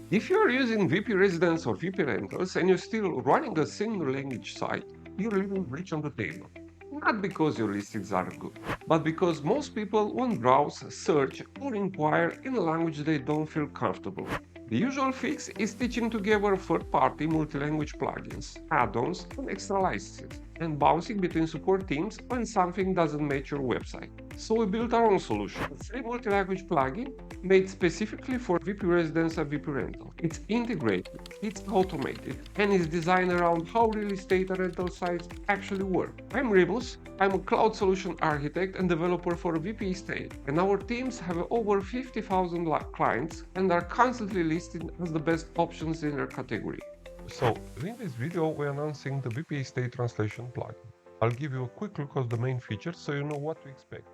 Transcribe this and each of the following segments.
If you are using WPResidence or WPRentals and you're still running a single language site, you're leaving rich on the table. Not because your listings are good, but because most people won't browse, search, or inquire in a language they don't feel comfortable with. The usual fix is stitching together third-party multi-language plugins, add-ons, and extra licenses, and bouncing between support teams when something doesn't match your website. So we built our own solution, a free multi-language plugin made specifically for WPResidence and WPRental. It's integrated, it's automated, and is designed around how real estate and rental sites actually work. I'm Remus. I'm a cloud solution architect and developer for WPEstate, and our teams have over 50,000 clients and are constantly listed as the best options in their category. So, in this video, we're announcing the WPEstate Translation plugin. I'll give you a quick look at the main features so you know what to expect.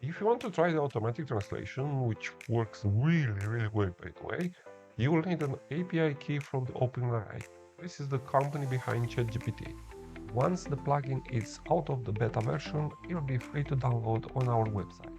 If you want to try the automatic translation, which works really well by the way, you will need an API key from the OpenAI. This is the company behind ChatGPT. Once the plugin is out of the beta version, it'll be free to download on our website.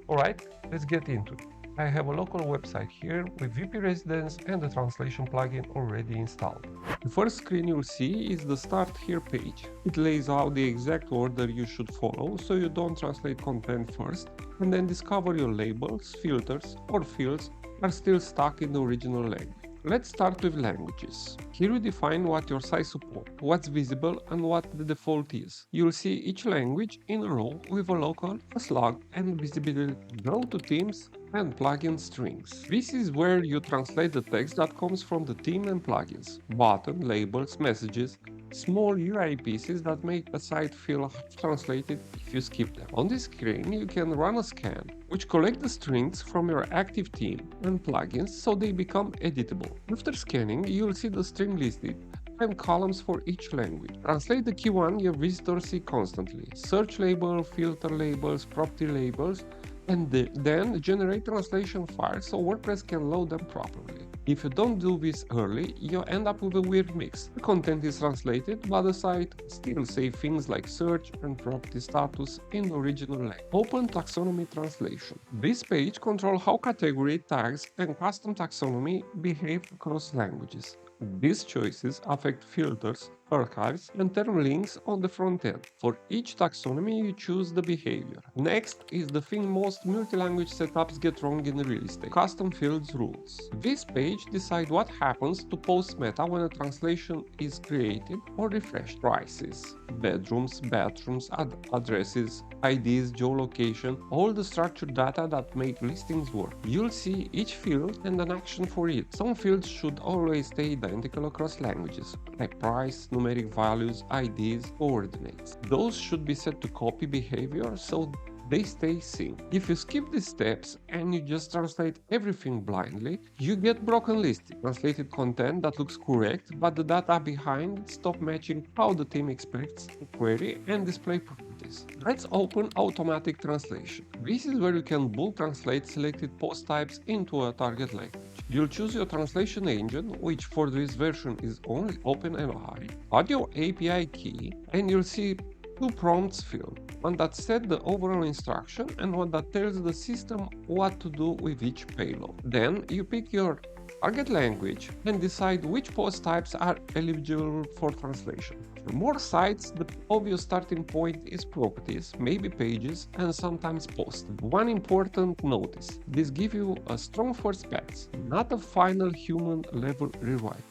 Alright, let's get into it. I have a local website here with WPResidence and the translation plugin already installed. The first screen you'll see is the Start Here page. It lays out the exact order you should follow so you don't translate content first and then discover your labels, filters, or fields are still stuck in the original language. Let's start with languages. Here you define what your site supports, what's visible, and what the default is. You'll see each language in a row with a local, a slug, and visibility go to themes and plugin strings. This is where you translate the text that comes from the theme and plugins, button, labels, messages, small UI pieces that make a site feel translated if you skip them. On this screen, you can run a scan, which collects the strings from your active theme and plugins so they become editable. After scanning, you'll see the string listed and columns for each language. Translate the keyword your visitors see constantly. Search label, filter labels, property labels, and then generate translation files so WordPress can load them properly. If you don't do this early, you end up with a weird mix. The content is translated, but the site still says things like search and property status in the original language. Open Taxonomy Translation. This page controls how category, tags, and custom taxonomy behave across languages. These choices affect filters, archives, and term links on the front end. For each taxonomy, you choose the behavior. Next is the thing most multi-language setups get wrong in real estate: custom fields rules. This page decides what happens to post meta when a translation is created or refreshed. Prices, bedrooms, bathrooms, addresses, IDs, geolocation, all the structured data that make listings work. You'll see each field and an action for it. Some fields should always stay identical across languages, like price, numeric values, IDs, coordinates. Those should be set to copy behavior so they stay synced. If you skip these steps and you just translate everything blindly, you get broken listing, translated content that looks correct, but the data behind it stop matching how the team expects to query and display properties. Let's open automatic translation. This is where you can bulk translate selected post types into a target language. You'll choose your translation engine, which for this version is only OpenAI, add your API key, and you'll see two prompts field, one that sets the overall instruction and one that tells the system what to do with each payload. Then you pick your target language and decide which post types are eligible for translation. For more sites, the obvious starting point is properties, maybe pages, and sometimes posts. One important notice: this gives you a strong first pass, not a final human level rewrite.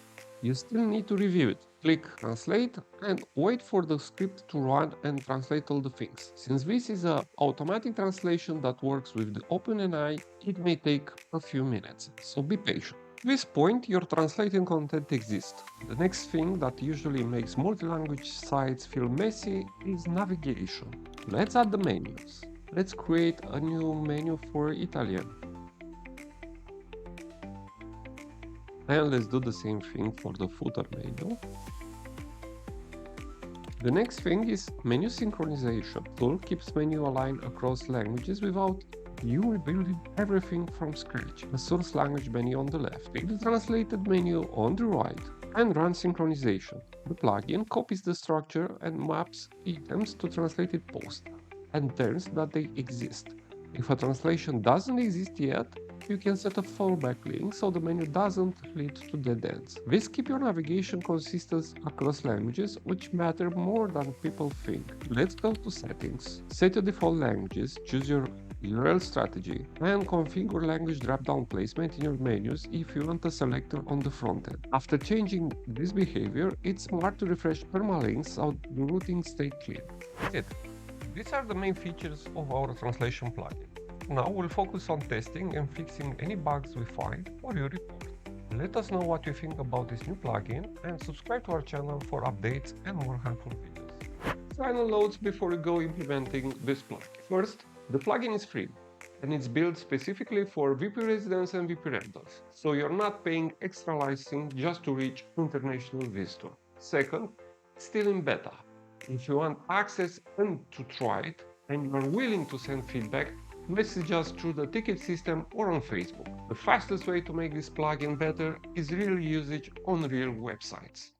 You still need to review it. Click Translate and wait for the script to run and translate all the things. Since this is an automatic translation that works with the OpenAI, it may take a few minutes, so be patient. At this point, your translating content exists. The next thing that usually makes multi-language sites feel messy is navigation. Let's add the menus. Let's create a new menu for Italian. And let's do the same thing for the footer menu. The next thing is menu synchronization. Tool keeps menu aligned across languages without you rebuilding everything from scratch. The source language menu on the left, take the translated menu on the right, and run synchronization. The plugin copies the structure and maps items to translated posts and tells that they exist. If a translation doesn't exist yet, you can set a fallback link so the menu doesn't lead to dead ends. This keeps your navigation consistent across languages, which matter more than people think. Let's go to settings. Set your default languages, choose your URL strategy, and configure language drop-down placement in your menus if you want a selector on the front end. After changing this behavior, it's smart to refresh permalinks so the routing stays clean. That's it. These are the main features of our translation plugin. Now we'll focus on testing and fixing any bugs we find or you report. Let us know what you think about this new plugin and subscribe to our channel for updates and more helpful videos. Final notes before we go implementing this plugin. First, the plugin is free and it's built specifically for WPResidence and WPRentals, so you're not paying extra licensing just to reach international visitors. Second, it's still in beta. If you want access and to try it, and you are willing to send feedback, message us through the ticket system or on Facebook. The fastest way to make this plugin better is real usage on real websites.